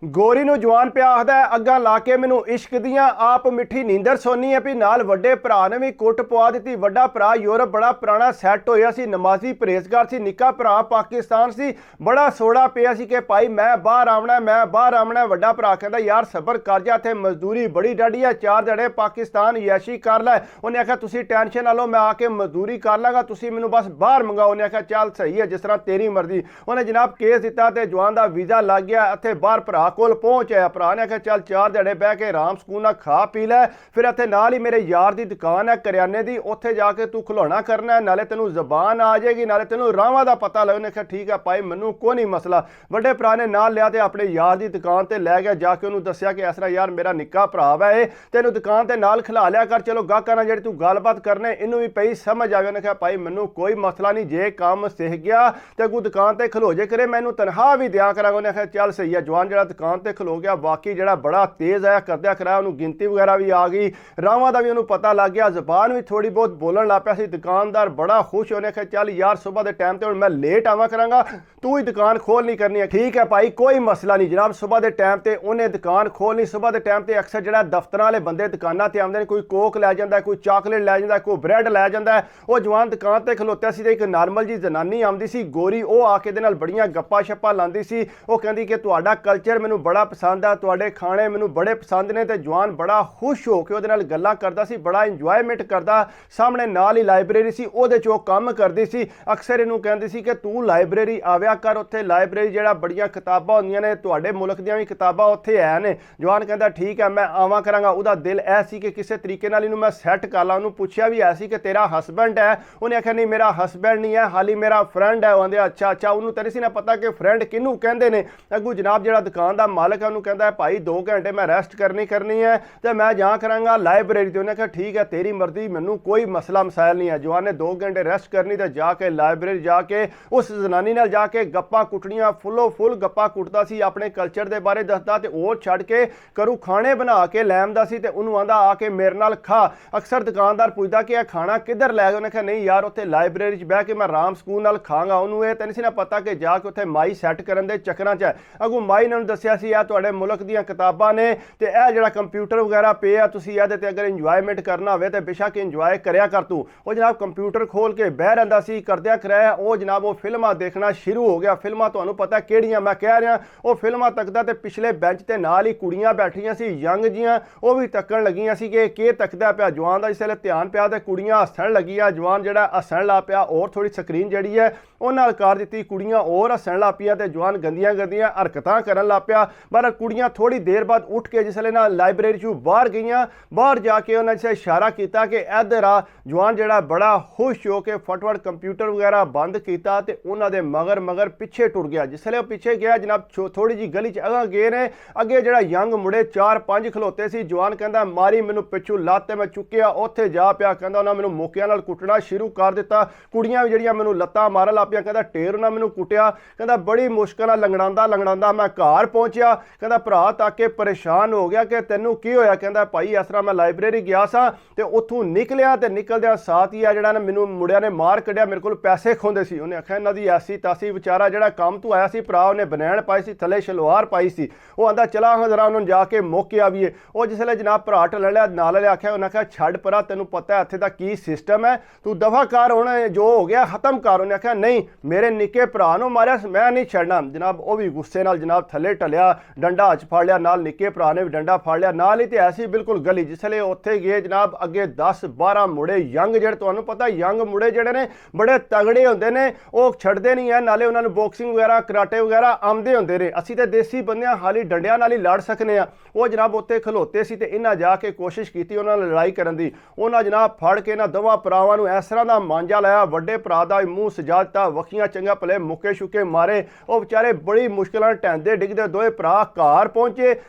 ਗੋਰੀ ਨੂੰ ਜਵਾਨ ਪਿਆ ਆਖਦਾ ਅੱਗਾ ਲਾ ਕੇ ਮੈਨੂੰ ਇਸ਼ਕ ਦੀਆਂ ਆਪ ਮਿੱਠੀ ਨੀਂਦਰ ਸੋਨੀ ਹੈ ਵੀ ਨਾਲ ਵੱਡੇ ਭਰਾ ਨੇ ਵੀ ਕੁੱਟ ਪਵਾ ਦਿੱਤੀ। ਵੱਡਾ ਭਰਾ ਯੂਰਪ ਬੜਾ ਪੁਰਾਣਾ ਸੈੱਟ ਹੋਇਆ ਸੀ, ਨਮਾਜ਼ੀ ਪਰਹੇਜ਼ਗਾਰ ਸੀ। ਨਿੱਕਾ ਭਰਾ ਪਾਕਿਸਤਾਨ ਸੀ, ਬੜਾ ਸੋੜਾ ਪਿਆ ਸੀ ਕਿ ਭਾਈ ਮੈਂ ਬਾਹਰ ਆਉਣਾ। ਵੱਡਾ ਭਰਾ ਕਹਿੰਦਾ ਯਾਰ ਸਬਰ ਕਰ ਜਾ, ਇੱਥੇ ਮਜ਼ਦੂਰੀ ਬੜੀ ਡਾਢੀ ਹੈ, 4 ਜਣੇ ਪਾਕਿਸਤਾਨ ਯੈਸ਼ੀ ਕਰ ਲੈ। ਉਹਨੇ ਆਖਿਆ ਤੁਸੀਂ ਟੈਨਸ਼ਨ ਨਾ ਲਓ, ਮੈਂ ਆ ਕੇ ਮਜ਼ਦੂਰੀ ਕਰ ਲਾਂਗਾ, ਤੁਸੀਂ ਮੈਨੂੰ ਬਸ ਬਾਹਰ ਮੰਗਾਓ। ਉਹਨੇ ਆਖਿਆ ਚੱਲ ਸਹੀ ਹੈ, ਜਿਸ ਤਰ੍ਹਾਂ ਤੇਰੀ ਮਰਜ਼ੀ। ਉਹਨੇ ਜਨਾਬ ਕੇਸ ਦਿੱਤਾ ਤੇ ਜਵਾਨ ਦਾ ਵੀਜ਼ਾ ਲੱਗ ਗਿਆ। ਇੱਥੇ ਬਾਹਰ ਭਰਾ ਕੋਲ पहुंच आया। भरा ने आख्या चल 4 जड़े बह के आराम सुकून ना खा पी लै, फिर इत्थे नाल ही मेरे यार की दुकान है करियाने की, उत्थे जाके तू खिलौना करना है, नाले तेनू जबान आ जाएगी, नाले तेनू रावां दा पता लगे। उन्हें आख्या ठीक है भाई मैनू कोई नहीं मसला। बड़े भरा ने नाल लिया ते अपने यार की दुकान ते लै गया। जाके उन्होंने दस्सिया कि इस तरह यार मेरा निक्का भरा है, तेनू दुकान ते नाल खिला लिया कर, चलो गाहकां नाल जिहड़ी तू गलबात करने इनू भी पई समझ आवे। उन्हें आख्या भाई मैनू कोई मसला नहीं, जे काम सिख गया तो अगू दुकान ते खलो जे करे, मैनू तनख्वाह भी दिया करांगा। उन्हें आख्या चल सही है। जवान जिहड़ा दुकान ते खलो गया, बाकी जिहड़ा बड़ा तेज़ है करदਿਆਂ कराया, उन्होंने गिनती वगैरह भी आ गई, रावां दा भी उन्होंने पता लग गया, जबान भी थोड़ी बहुत बोलन लग पिया सी। दुकानदार बड़ा खुश होने आख्या चल यार सुबह के टाइम ते हुण मैं लेट आवा करांगा, तू ही दुकान खोल नहीं करनी है। ठीक है भाई कोई मसला नहीं जनाब। सुबह के टाइम ते उन्हें दुकान खोलनी। सुबह के टाइम ते अक्सर जिहड़ा दफ्तरां वाले बंदे दुकानां ते आउंदे ने, कोई कोक लै जांदा है, कोई चाकलेट लै जांदा है, कोई ब्रैड लै जांदा है। वो जवान दुकान ते खलोत्या सी ते एक नॉर्मल जी जनानी आउंदी सी गोरी, वो आके दे नाल बड़ियां गप्पां शप्पां लांदी सी। वो कहंदी कि तुहाडा कल्चर मैनूं बड़ा पसंद है, तुहाडे खाने मैनूं बड़े पसंद ने। ते जवान बड़ा खुश हो के उहदे नाल गल्लां करदा सी, बड़ा इंजॉयमेंट करदा। सामने नाल ही लाइब्रेरी सी, उहदे चों काम करदी सी। अक्सर इहनूं कहंदी सी कि तू लाइब्रेरी आविया कर, उत्थे लाइब्रेरी जिहड़ा बड़ियां किताबां होंदियां ने, तुहाडे मुल्क दीयां भी किताबां उत्थे है ने। जवान कहंदा ठीक है मैं आवां करांगा। उहदा दिल ऐ सी कि किसी तरीके नाल इहनूं मैं सैट कर ला। उहनूं पुछया भी ऐ सी कि तेरा हसबैंड है? उहने आख्या नहीं मेरा हसबैंड नहीं है, हाली मेरा फ्रेंड है। आंदे अच्छा अच्छा। उहनूं ते नहीं सी ना पता कि फ्रेंड किहनूं कहंदे ने। अगू जनाब जिहड़ा दुकान दा मालक है उहनूं कहंदा है भाई 2 घंटे मैं रेस्ट करनी है तो मैं जा करांगा लाइब्रेरी। उन्हें कहा ठीक है तेरी मर्जी, मैनू कोई मसला मसाइल नहीं है। जवान ने 2 घंटे रेस्ट करनी तो जाके लाइब्रेरी जाके उस जनानी नाल जाके गप्पां कुटनियां, फुल्लो फुल गप्पां कुटदा सी, अपने कल्चर के बारे दसदा ते ओह छड्ड के करू खाने बना के लैंदा सी ते उहनूं आंदा आके मेरे नाल खा। अक्सर दुकानदार पुछदा कि खाना किधर लै गए? उन्हें कहा नहीं यार उत्थे लाइब्रेरी च बह के मैं आराम सुकून नाल खांगा। उहनूं इह ते नहीं सी ना पता कि जाके उत्थे माई सैट करन दे चक्करां च है। अगू माई ने दस्सिया सी आ तुहाडे मुल्क दीयां किताबां ने ते इह जिहड़ा कंप्यूटर वगैरह पे है, तुसीं इहदे ते अगर इंजॉयमेंट करना होवे तो बेशक इंजॉय करया कर तू। वो जनाब कंप्यूटर खोल के बह रहिंदा सी, करदਿਆਂ कराया वो जनाब वो फिल्मां देखना शुरू हो गया। फिल्मां तुहानूं पता किहड़ियां मैं कह रहा, वो फिल्मां तकदा ते पिछले बेंच ते नाल ही कुड़ियां बैठियां सी यंग जियां, वो भी तकन लगियां सी कि के तकदा पिया। जवान दा इसले ध्यान पिया ते कुड़ियां हस्सण लगियां। जवान जिहड़ा हस्सण लग पिया, और थोड़ी स्क्रीन जिहड़ी है उह नाल कर दित्ती, कुड़ियां और हस्सण लग पिया ते जवान गंदियां गंदियां हरकतां करन लग पिया। पर कुड़ियां थोड़ी देर बाद उठ के जिसले ना लाइब्रेरी चों बाहर गईयां, बाहर जाके उन्होंने जिसे इशारा किया कि इधर आ। जवान जिहड़ा बड़ा खुश हो के फटफट कंप्यूटर वगैरह बंद किया ते उन्हां दे मगर मगर पिछे टुर गया। जिसले पिछे गया जनाब थोड़ी जी गली च अगां गए ने, अगे जिहड़ा यंग मुंडे 4-5 खलोते सी। जवान कहंदा मारी मैनू पिछू लत्त ते मैं चुक्या उत्थे जा पिया। कहंदा उन्हां मैनू मोकिਆਂ नाल कुटना शुरू कर दिता। कुड़ियां भी जिहड़ियां मैनू लत्तां मारन लग पिया। कहंदा ढेर उन्हां मैनू कुटिया। कहंदा बड़ी मुश्किल नाल लंगड़ांदा मैं घर पहुंचिया। कहंदा भरा तक के परेशान हो गया कि तैनू की होया? कहंदा भाई इस तरह मैं लाइब्रेरी गया सा ते उत्थों निकलिया ते निकलदियां साथ ही आ जिहड़ा ना मैनू मुंडिया ने मार कढ़िया, मेरे कोल पैसे खोंदे सी। उन्हें आख्या इन्हां दी ऐसी तासी विचारा जिहड़ा काम तू आया सी भरा, उन्हें बनैन पाई सी, थले शलवार पाई सी। वो आंदा चला हाँ जरा उन्होंने जाके मौके आवीए। वो जिसले जनाब भरा ढल लिया नाल वाले आख्या, उन्हें आख्या छड्ड परा, तैनू पता है इत्थे दा की सिस्टम है, तू दफा कर, हुण जो हो गया खत्म कर। उन्हें आख्या नहीं मेरे निक्के भरा नूं मारिया मैं नहीं छड्डना। जनाब वो भी गुस्से नाल जनाब थले टलिया, डंडा हथ फड़ लिया, नाल निक्के भरा ने भी डंडा फड़ लिया, नाल ही ते ऐसी बिल्कुल गली। जिसले उत्थे गए जनाब अगे 10-12 मुंडे यंग, जिहड़े तुहानूं पता यंग मुंडे जिहड़े ने बड़े तगड़े हुंदे ने, वो छड्डदे नहीं है, नाले उन्हां नूं बॉक्सिंग वगैरह कराटे वगैरह आउंदे हुंदे ने। असीं ते देसी बंदे हाली डंडियां नाल ही लड़ सकने आ। वो जनाब उत्थे खलोते सी ते इन्हां जाके कोशिश कीती उन्हां नाल लड़ाई करन दी। उन्हां जनाब फड़ के ना दोवां भरावां नूं इस तरह दा मांजा लाया, वड्डे भरा दा मूँह सजा दित्ता, वखियां चंगा भले मुक्के शुके मारे। वो बेचारे बड़ी मुश्किल नाल टैंदे डिगदे दोए भरा घर पहुंचे।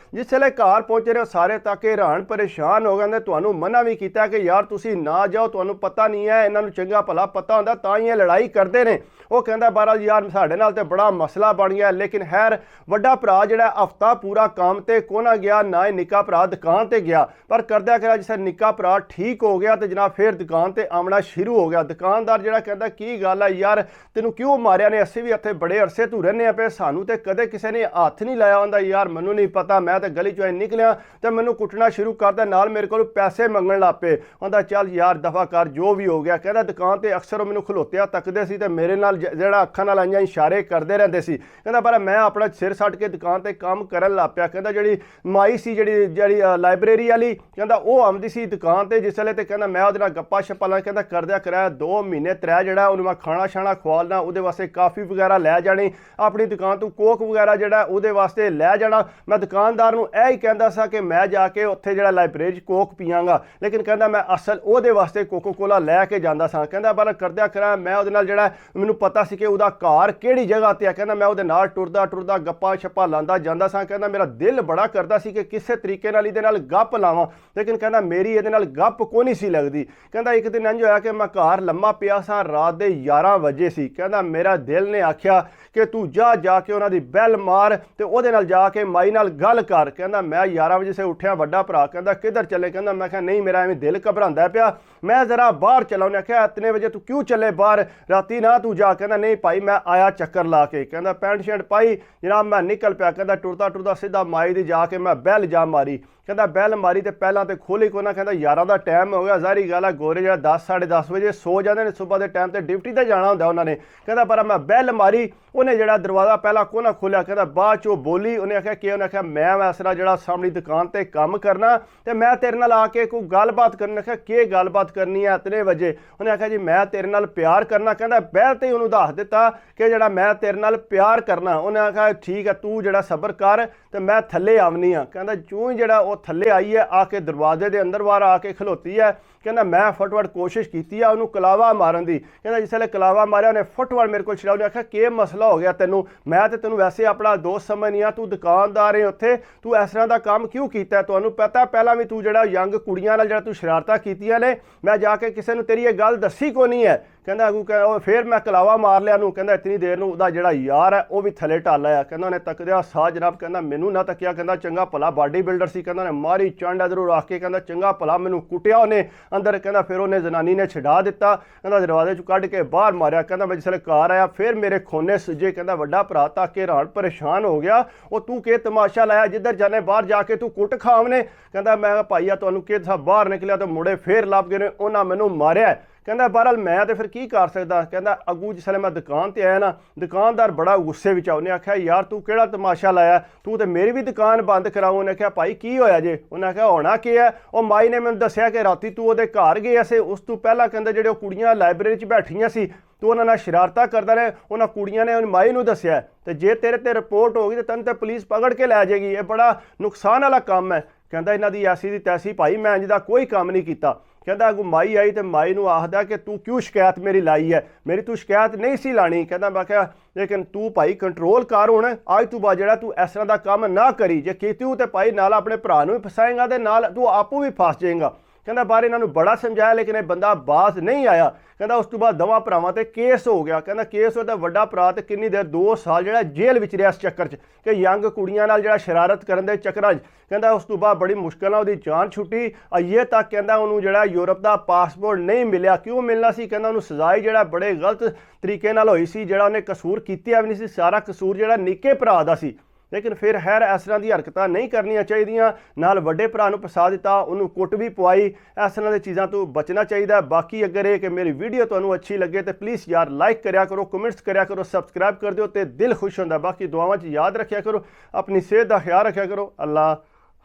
जिसले घर पहुंचे ने सारे तक हैरान परेशान हो गए। तुहानूं मना भी किया कि यार तुसीं ना जाओ, तुहानूं पता नहीं है, इन्हां नूं चंगा भला पता हुंदा तां ही लड़ाई करते हैं। वो कहंदा बहरहाल यार साडे नाल ते बड़ा मसला बन गया। लेकिन खैर वड्डा भरा जिहड़ा हफ्ता पूरा काम ते कोना गया, ना ही निक्का भरा दुकान ते गया। पर करदਿਆਂ करा जिस निक्का भरा ठीक हो गया तो जनाब फिर दुकान ते आमना शुरू हो गया। दुकानदार जिहड़ा कहंदा की गल है यार ਤੈਨੂੰ ਕਿਉਂ ਮਾਰਿਆ ਨੇ, ਅਸੀਂ ਵੀ ਇੱਥੇ ਬੜੇ ਅਰਸੇ ਤੂੰ ਰਹਿੰਦੇ ਆ ਪਏ, ਸਾਨੂੰ ਤੇ ਕਦੇ ਕਿਸੇ ਨੇ ਹੱਥ ਨਹੀਂ ਲਾਇਆ ਹੁੰਦਾ। ਯਾਰ ਮੈਨੂੰ ਨਹੀਂ ਪਤਾ, ਮੈਂ ਤੇ ਗਲੀ ਚੋਂ ਨਿਕਲਿਆ ਤੇ ਮੈਨੂੰ ਕੁੱਟਣਾ ਸ਼ੁਰੂ ਕਰਦਾ, ਨਾਲ ਮੇਰੇ ਕੋਲ ਪੈਸੇ ਮੰਗਣ ਲੱਗ ਪਏ। ਕਹਿੰਦਾ ਚੱਲ ਯਾਰ ਦਫਾ ਕਰ, ਜੋ ਵੀ ਹੋ ਗਿਆ। ਕਹਿੰਦਾ ਦੁਕਾਨ ਤੇ ਅਕਸਰ ਉਹ ਮੈਨੂੰ ਖਲੋਤਿਆ ਤੱਕਦੇ ਸੀ ਤੇ ਮੇਰੇ ਨਾਲ ਜਿਹੜਾ ਅੱਖਾਂ ਨਾਲ ਆਈਆਂ ਇਸ਼ਾਰੇ ਕਰਦੇ ਰਹਿੰਦੇ ਸੀ। ਕਹਿੰਦਾ ਪਰ ਮੈਂ ਆਪਣਾ ਸਿਰ ਛੱਡ ਕੇ ਦੁਕਾਨ ਤੇ ਕੰਮ ਕਰਨ ਲੱਗ ਪਿਆ। ਕਹਿੰਦਾ ਜਿਹੜੀ ਮਾਈ ਸੀ ਜਿਹੜੀ ਲਾਇਬ੍ਰੇਰੀ ਵਾਲੀ, ਕਹਿੰਦਾ ਉਹ ਆਉਂਦੀ ਸੀ ਦੁਕਾਨ ਤੇ ਜਿਸ ਵੇਲੇ, ਤੇ ਕਹਿੰਦਾ ਮੈਂ ਉਹਦੇ ਨਾਲ ਗੱਪਾਂ ਸ਼ੱਪਾਂ ਲਾ, ਕਹਿੰਦਾ ਕਰਦਿਆ ਕਰਾਇਆ 2 ਮਹੀਨੇ 3 ਜਿਹੜਾ ਉਹਨੂੰ ਮੈਂ ਖਾਣਾ ਛਾਣਾ ਖਵਾਲਣਾ, ਉਹਦੇ ਵਾਸਤੇ ਕਾਫੀ ਵਗੈਰਾ ਲੈ ਜਾਣੀ, ਆਪਣੀ ਦੁਕਾਨ ਤੋਂ ਕੋਕ ਵਗੈਰਾ ਜਿਹੜਾ ਉਹਦੇ ਵਾਸਤੇ ਲੈ ਜਾਣਾ। ਮੈਂ ਦੁਕਾਨਦਾਰ ਨੂੰ ਇਹ ਹੀ ਕਹਿੰਦਾ ਸਾਂ ਕਿ ਮੈਂ ਜਾ ਕੇ ਉੱਥੇ ਜਿਹੜਾ ਲਾਇਬ੍ਰੇਰੀ 'ਚ ਕੋਕ ਪੀਆਂਗਾ, ਲੇਕਿਨ ਕਹਿੰਦਾ ਮੈਂ ਅਸਲ ਉਹਦੇ ਵਾਸਤੇ ਕੋਕੋ ਕੋਲਾ ਲੈ ਕੇ ਜਾਂਦਾ ਸਾਂ। ਕਹਿੰਦਾ ਪਰ ਕਰਦਿਆ ਕਰਾਂ ਮੈਂ ਉਹਦੇ ਨਾਲ ਜਿਹੜਾ ਮੈਨੂੰ ਪਤਾ ਸੀ ਕਿ ਉਹਦਾ ਘਰ ਕਿਹੜੀ ਜਗ੍ਹਾ ਤੇ ਆ, ਕਹਿੰਦਾ ਮੈਂ ਉਹਦੇ ਨਾਲ ਟੁਰਦਾ ਗੱਪਾਂ ਛੱਪਾਂ ਲਾਉਂਦਾ ਜਾਂਦਾ ਸਾਂ। ਕਹਿੰਦਾ ਮੇਰਾ ਦਿਲ ਬੜਾ ਕਰਦਾ ਸੀ ਕਿ ਕਿਸੇ ਤਰੀਕੇ ਨਾਲ ਇਹਦੇ ਨਾਲ ਗੱਪ ਲਾਵਾਂ, ਲੇਕਿਨ ਕਹਿੰਦਾ ਮੇਰੀ ਇਹਦੇ ਨਾਲ ਗੱਪ ਕੋਈ ਨਹੀਂ ਸੀ ਲੱਗਦੀ। ਕਹਿੰਦਾ ਇੱਕ ਦਿਨ ਇੰਝ ਹੋਇਆ ਕਿ ਮੈਂ ਘਰ ਲੰਮਾ ਪਿਆ ਸਾਂ, ਰਾਤ ਦੇ 11 ਵਜੇ ਸੀ। ਕਹਿੰਦਾ ਮੇਰਾ ਦਿਲ ਨੇ ਆਖਿਆ ਕਿ ਤੂੰ ਜਾ ਕੇ ਉਹਨਾਂ ਦੀ ਬੈਲ ਮਾਰ ਤੇ ਉਹਦੇ ਨਾਲ ਜਾ ਕੇ ਮਾਈ ਨਾਲ ਗੱਲ ਕਰ। ਕਹਿੰਦਾ ਮੈਂ 11 ਵਜੇ ਸੇ ਉੱਠਿਆ, ਵੱਡਾ ਭਰਾ ਕਹਿੰਦਾ ਕਿੱਧਰ ਚੱਲੇ? ਕਹਿੰਦਾ ਮੈਂ ਕਿਹਾ ਨਹੀਂ, ਮੇਰਾ ਐਵੇਂ ਦਿਲ ਘਬਰਾਉਂਦਾ ਪਿਆ, ਮੈਂ ਜ਼ਰਾ ਬਾਹਰ ਚਲਾ। ਉਹਨੇ ਆਖਿਆ ਇਤਨੇ ਵਜੇ ਤੂੰ ਕਿਉਂ ਚੱਲੇ ਬਾਹਰ, ਰਾਤੀ ਨਾ ਤੂੰ ਜਾ। ਕਹਿੰਦਾ ਨਹੀਂ ਭਾਈ ਮੈਂ ਆਇਆ ਚੱਕਰ ਲਾ ਕੇ। ਕਹਿੰਦਾ ਪੈਂਟ ਸ਼ਰਟ ਪਾਈ ਜਨਾਬ ਮੈਂ ਨਿਕਲ ਪਿਆ। ਕਹਿੰਦਾ ਟੁਰਦਾ ਸਿੱਧਾ ਮਾਈ ਦੀ ਜਾ ਕੇ ਮੈਂ ਬੈਲ ਜਾ ਮਾਰੀ। ਕਹਿੰਦਾ ਬੈਲ ਮਾਰੀ ਤੇ ਪਹਿਲਾਂ ਤੇ ਖੋਲੀ ਕੋ ਨਾ। ਕਹਿੰਦਾ 11 ਦਾ ਟਾਈਮ ਹੋ ਗਿਆ, ਜ਼ਾਹਰੀ ਗੱਲ ਆ ਗੋਰੇ ਜਿਹੜਾ 10 10:30 ਵਜੇ ਸੋ ਜਾਂਦੇ ਨੇ, ਸਵੇਰ ਦੇ ਟਾਈਮ ਤੇ ਡਿਊਟੀ ਤੇ ਜਾਣਾ ਹੁੰਦਾ ਉਹਨਾਂ ਨੇ। ਕਹਿੰਦਾ ਪਰ ਮੈਂ ਬੈਲ ਮਾਰੀ, ਉਹਨੇ ਜਿਹੜਾ ਦਰਵਾਜ਼ਾ ਪਹਿਲਾਂ ਕੋ ਨਾ ਖੋਲਿਆ। ਕਹਿੰਦਾ ਬਾਅਦ ਚੋਂ ਬੋਲੀ, ਉਹਨੇ ਆਖਿਆ ਕਿ ਉਹਨੇ ਆਖਿਆ ਮੈਂ ਵੈਸਰਾ ਜਿਹੜਾ ਸਾਹਮਣੀ ਦੁਕਾਨ ਤੇ ਕੰਮ ਕਰਨਾ ਤੇ ਮੈਂ ਤੇਰੇ ਨਾਲ ਆ ਕੇ ਕੋਈ ਗੱਲਬਾਤ ਕਰਨੀ। ਆਖਿਆ ਕੀ ਗੱਲਬਾਤ ਕਰਨੀ ਹੈ ਇਤਨੇ ਵਜੇ? ਉਹਨੇ ਆਖਿਆ ਜੀ ਮੈਂ ਤੇਰੇ ਨਾਲ ਪਿਆਰ ਕਰਨਾ। ਕਹਿੰਦਾ ਬੈਲ ਤੇ ਉਹਨੂੰ ਦੱਸ ਦਿੱਤਾ ਕਿ ਜਿਹੜਾ ਮੈਂ ਤੇਰੇ ਨਾਲ ਪਿਆਰ ਕਰਨਾ। ਉਹਨੇ ਆਖਿਆ ਠੀਕ ਹੈ ਤੂੰ ਜਿਹੜਾ ਸਬਰ ਕਰ ਤੇ ਮੈਂ ਥੱਲੇ ਆਵਨੀ ਆ। ਕਹਿੰਦਾ ਚੂੰ ਹੀ ਜਿਹੜਾ ਉਹ ਥੱਲੇ ਆਈ ਹੈ, ਆ ਕੇ ਦਰਵਾਜ਼ੇ ਦੇ ਅੰਦਰ ਬਾਹਰ ਆ ਕੇ ਖਲੋਤੀ ਹੈ। ਕਹਿੰਦਾ ਮੈਂ ਫਟਵਟ ਕੋਸ਼ਿਸ਼ ਕੀਤੀ ਆ ਉਹਨੂੰ ਕਲਾਵਾ ਮਾਰਨ ਦੀ। ਕਹਿੰਦਾ ਜਿਸ ਵੇਲੇ ਕਲਾਵਾ ਮਾਰਿਆ ਉਹਨੇ ਫਟਵਟ ਮੇਰੇ ਕੋਲ ਛਿੜਾ। ਉਹਨੇ ਆਖਿਆ ਕੀ ਮਸਲਾ ਹੋ ਗਿਆ ਤੈਨੂੰ? ਮੈਂ ਤੇ ਤੈਨੂੰ ਵੈਸੇ ਆਪਣਾ ਦੋਸਤ ਸਮਝਨੀ ਆ, ਤੂੰ ਦੁਕਾਨਦਾਰ ਹੈ ਉੱਥੇ, ਤੂੰ ਇਸ ਤਰ੍ਹਾਂ ਦਾ ਕੰਮ ਕਿਉਂ ਕੀਤਾ? ਤੁਹਾਨੂੰ ਪਤਾ ਪਹਿਲਾਂ ਵੀ ਤੂੰ ਜਿਹੜਾ ਯੰਗ ਕੁੜੀਆਂ ਨਾਲ ਜਿਹੜਾ ਤੂੰ ਸ਼ਰਾਰਤਾਂ ਕੀਤੀਆਂ ਨੇ, ਮੈਂ ਜਾ ਕੇ ਕਿਸੇ ਨੂੰ ਤੇਰੀ ਇਹ ਗੱਲ ਦੱਸੀ ਕੋ ਨਹੀਂ ਹੈ। ਕਹਿੰਦਾ ਅਗੂ ਫਿਰ ਮੈਂ ਕਲਾਵਾ ਮਾਰ ਲਿਆ ਨੂੰ। ਕਹਿੰਦਾ ਇਤਨੀ ਦੇਰ ਨੂੰ ਉਹਦਾ ਜਿਹੜਾ ਯਾਰ ਹੈ ਉਹ ਵੀ ਥੱਲੇ ਢਾਲ ਆਇਆ। ਕਹਿੰਦਾ ਉਹਨੇ ਤੱਕਦਿਆ ਸਾਹ ਜਨਾਬ, ਕਹਿੰਦਾ ਮੈਨੂੰ ਨਾ ਤੱਕਿਆ, ਕਹਿੰਦਾ ਚੰਗਾ ਭਲਾ ਬਾਡੀ ਬਿਲਡਰ ਸੀ। ਕਹਿੰਦਾ ਉਹਨੇ ਮਾਰੀ ਚੰਡ ਇਧਰੋਂ ਰੱਖ ਕੇ, ਕਹਿੰਦਾ ਚੰਗਾ ਭਲਾ ਮੈਨੂੰ ਕੁੱਟਿਆ ਉਹਨੇ ਅੰਦਰ। ਕਹਿੰਦਾ ਫਿਰ ਉਹਨੇ ਜਨਾਨੀ ਨੇ ਛਡਾ ਦਿੱਤਾ, ਕਹਿੰਦਾ ਦਰਵਾਜ਼ੇ 'ਚੋਂ ਕੱਢ ਕੇ ਬਾਹਰ ਮਾਰਿਆ। ਕਹਿੰਦਾ ਮੈਂ ਜਿਸਲੇ ਘਰ ਆਇਆ ਫਿਰ ਮੇਰੇ ਖੋਨੇ ਸੁੱਜੇ। ਕਹਿੰਦਾ ਵੱਡਾ ਭਰਾ ਤੱਕ ਕੇ ਹੈਰਾਨ ਪਰੇਸ਼ਾਨ ਹੋ ਗਿਆ, ਉਹ ਤੂੰ ਕੀ ਤਮਾਸ਼ਾ ਲਾਇਆ, ਜਿੱਧਰ ਜਾਣੇ ਬਾਹਰ ਜਾ ਕੇ ਤੂੰ ਕੁੱਟ ਖਾਵਨੇ। ਕਹਿੰਦਾ ਮੈਂ ਭਾਈਆ ਤੁਹਾਨੂੰ ਕਿ ਬਾਹਰ ਨਿਕਲਿਆ ਤਾਂ ਮੁੰਡੇ ਫੇਰ ਲੱਭ ਗਏ ਨੇ, ਉਹਨਾਂ ਮੈਨੂੰ ਮਾਰਿਆ। ਕਹਿੰਦਾ ਬਹਰਹਾਲ ਮੈਂ ਤੇ ਫਿਰ ਕੀ ਕਰ ਸਕਦਾ। ਕਹਿੰਦਾ ਅੱਗੂ ਜਿਸ ਵੇਲੇ ਮੈਂ ਦੁਕਾਨ ਤੇ ਆਇਆ ਨਾ, ਦੁਕਾਨਦਾਰ ਬੜਾ ਗੁੱਸੇ ਵਿੱਚ ਆ। ਉਹਨੇ ਆਖਿਆ ਯਾਰ ਤੂੰ ਕਿਹੜਾ ਤਮਾਸ਼ਾ ਲਾਇਆ, ਤੂੰ ਤੇ ਮੇਰੀ ਵੀ ਦੁਕਾਨ ਬੰਦ ਕਰਾਉ। ਉਹਨੇ ਆਖਿਆ ਭਾਈ ਕੀ ਹੋਇਆ ਜੇ? ਉਹਨੇ ਆਖਿਆ ਹੋਣਾ ਕੀ ਹੈ, ਉਹ ਮਾਈ ਨੇ ਮੈਨੂੰ ਦੱਸਿਆ ਕਿ ਰਾਤੀ ਤੂੰ ਉਹਦੇ ਘਰ ਗਿਆ ਸੀ, ਉਸ ਤੋਂ ਪਹਿਲਾਂ ਕਹਿੰਦਾ ਜਿਹੜੇ ਉਹ ਕੁੜੀਆਂ ਲਾਇਬ੍ਰੇਰੀ 'ਚ ਬੈਠੀਆਂ ਸੀ ਤੂੰ ਉਹਨਾਂ ਨਾਲ ਸ਼ਰਾਰਤਾਂ ਕਰਦਾ ਰਹੇ, ਉਹਨਾਂ ਕੁੜੀਆਂ ਨੇ ਮਾਈ ਨੂੰ ਦੱਸਿਆ ਤੇ ਜੇ ਤੇਰੇ ਤੇ ਰਿਪੋਰਟ ਹੋ ਗਈ ਤੇ ਤੈਨੂੰ ਤੇ ਪੁਲਿਸ ਪਕੜ ਕੇ ਲੈ ਜਾਏਗੀ, ਇਹ ਬੜਾ ਨੁਕਸਾਨ ਵਾਲਾ ਕੰਮ ਹੈ। ਕਹਿੰਦਾ ਇਹਨਾਂ ਦੀ ਐਸੀ ਦੀ ਤੈਸੀ ਭਾਈ, ਮੈਂ ਇੰਜ ਦਾ ਕੋਈ ਕੰਮ ਨਹੀਂ ਕੀਤਾ। ਕਹਿੰਦਾ ਅੱਗੋਂ ਮਾਈ ਆਈ ਤੇ ਮਾਈ ਨੂੰ ਆਖਦਾ ਕਿ ਤੂੰ ਕਿਉਂ ਸ਼ਿਕਾਇਤ ਮੇਰੀ ਲਾਈ ਹੈ, ਮੇਰੀ ਤੂੰ ਸ਼ਿਕਾਇਤ ਨਹੀਂ ਸੀ ਲਾਣੀ। ਕਹਿੰਦਾ ਮੈਂ ਕਿਹਾ ਲੇਕਿਨ ਤੂੰ ਭਾਈ ਕੰਟਰੋਲ ਕਰ, ਹੁਣ ਅੱਜ ਤੋਂ ਬਾਅਦ ਜਿਹੜਾ ਤੂੰ ਇਸ ਤਰ੍ਹਾਂ ਦਾ ਕੰਮ ਨਾ ਕਰੀ, ਜੇ ਕੀਤੀ ਤੇ ਭਾਈ ਨਾਲ ਆਪਣੇ ਭਰਾ ਨੂੰ ਵੀ ਫਸਾਏਗਾ ਤੇ ਨਾਲ ਤੂੰ ਆਪੂ ਵੀ ਫਸ ਜਾਏਗਾ। ਕਹਿੰਦਾ ਬਾਹਰ ਇਹਨਾਂ ਨੂੰ ਬੜਾ ਸਮਝਾਇਆ ਲੇਕਿਨ ਇਹ ਬੰਦਾ ਬਾਜ਼ ਨਹੀਂ ਆਇਆ। ਕਹਿੰਦਾ ਉਸ ਤੋਂ ਬਾਅਦ ਦੋਵਾਂ ਭਰਾਵਾਂ ਤੇ ਕੇਸ ਹੋ ਗਿਆ। ਕਹਿੰਦਾ ਕੇਸ ਹੋਇਆ ਤਾਂ ਵੱਡਾ ਭਰਾ ਤੇ ਕਿੰਨੀ ਦੇਰ 2 ਸਾਲ ਜਿਹੜਾ ਜੇਲ੍ਹ ਵਿੱਚ ਰਿਹਾ ਇਸ ਚੱਕਰ 'ਚ ਕਿ ਯੰਗ ਕੁੜੀਆਂ ਨਾਲ ਜਿਹੜਾ ਸ਼ਰਾਰਤ ਕਰਨ ਦੇ ਚੱਕਰਾਂ 'ਚ। ਕਹਿੰਦਾ ਉਸ ਤੋਂ ਬਾਅਦ ਬੜੀ ਮੁਸ਼ਕਿਲ ਨਾਲ ਉਹਦੀ ਜਾਨ ਛੁੱਟੀ। ਅਜੇ ਤੱਕ ਕਹਿੰਦਾ ਉਹਨੂੰ ਜਿਹੜਾ ਯੂਰਪ ਦਾ ਪਾਸਪੋਰਟ ਨਹੀਂ ਮਿਲਿਆ। ਕਿਉਂ ਮਿਲਣਾ ਸੀ? ਕਹਿੰਦਾ ਉਹਨੂੰ ਸਜ਼ਾ ਜਿਹੜਾ ਬੜੇ ਗਲਤ ਤਰੀਕੇ ਨਾਲ ਹੋਈ ਸੀ, ਜਿਹੜਾ ਉਹਨੇ ਕਸੂਰ ਕੀਤਿਆ ਵੀ ਨਹੀਂ ਸੀ, ਸਾਰਾ ਕਸੂਰ ਜਿਹੜਾ ਨਿੱਕੇ ਭਰਾ ਦਾ ਸੀ। ਲੇਕਿਨ ਫਿਰ ਖੈਰ ਇਸ ਤਰ੍ਹਾਂ ਦੀ ਹਰਕਤਾਂ ਨਹੀਂ ਕਰਨੀਆਂ ਚਾਹੀਦੀਆਂ। ਨਾਲ ਵੱਡੇ ਭਰਾ ਨੂੰ ਫਸਾ ਦਿੱਤਾ, ਉਹਨੂੰ ਕੁੱਟ ਵੀ ਪਵਾਈ। ਇਸ ਤਰ੍ਹਾਂ ਦੀ ਚੀਜ਼ਾਂ ਤੋਂ ਬਚਣਾ ਚਾਹੀਦਾ। ਬਾਕੀ ਅਗਰ ਇਹ ਕਿ ਮੇਰੀ ਵੀਡੀਓ ਤੁਹਾਨੂੰ ਅੱਛੀ ਲੱਗੇ ਤਾਂ ਪਲੀਜ਼ ਯਾਰ ਲਾਈਕ ਕਰਿਆ ਕਰੋ, ਕਮੈਂਟਸ ਕਰਿਆ ਕਰੋ, ਸਬਸਕ੍ਰਾਈਬ ਕਰ ਦਿਓ ਤੇ ਦਿਲ ਖੁਸ਼ ਹੁੰਦਾ। ਬਾਕੀ ਦੁਆਵਾਂ 'ਚ ਯਾਦ ਰੱਖਿਆ ਕਰੋ, ਆਪਣੀ ਸਿਹਤ ਦਾ ਖਿਆਲ ਰੱਖਿਆ ਕਰੋ। ਅੱਲਾ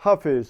ਹਾਫਿਜ਼।